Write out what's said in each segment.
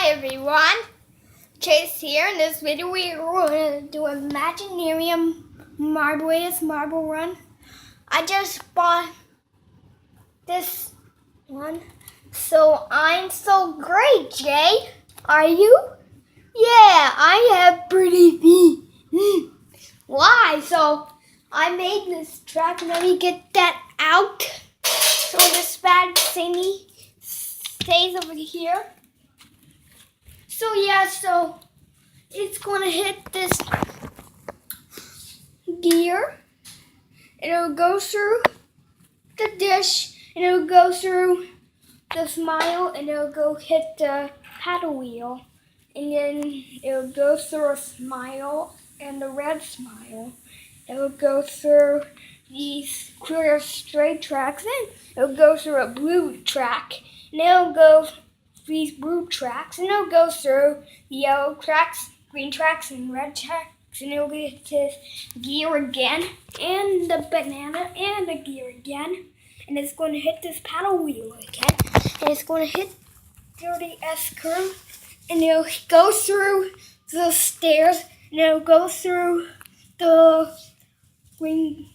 Hi everyone, Chase here. In this video we're going to do a Imaginarium marble run. I just bought this one, so I'm so great, Jay. Are you? Yeah, I have pretty feet. Why? So I made this track. Let me get that out so this bad thingy stays over here. So it's gonna hit this gear, and it'll go through the dish, and it'll go through the smile, and it'll go hit the paddle wheel, and then it'll go through a smile and the red smile. It'll go through these clear straight tracks, and it'll go through a blue track, and it'll go these blue tracks, and it'll go through the yellow tracks, green tracks, and red tracks, and it'll get to gear again, and the banana, and the gear again, and it's going to hit this paddle wheel again, and it's going to hit through the S curve, and it'll go through the stairs, and it'll go through the ring,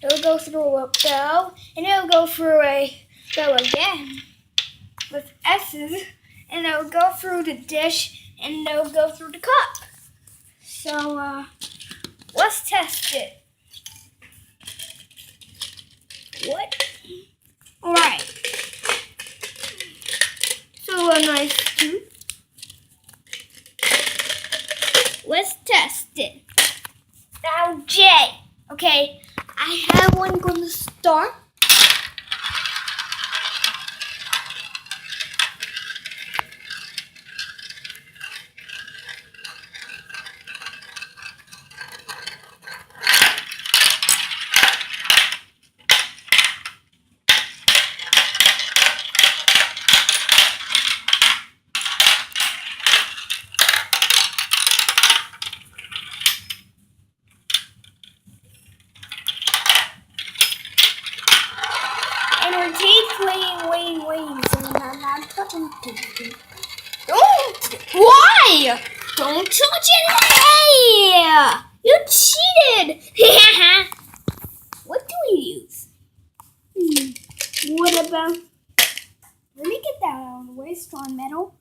it'll go through a bell, and it'll go through a bell again with S's, and it'll go through the dish, and it'll go through the cup. So, let's test it. What? Alright. So, a nice two. Let's test it. Now, Jay. Okay, I have one going to start. Waiting. Don't! Why? Don't touch it! Hey! You cheated! What do we use? What about... Let me get that out of the way. Strong metal.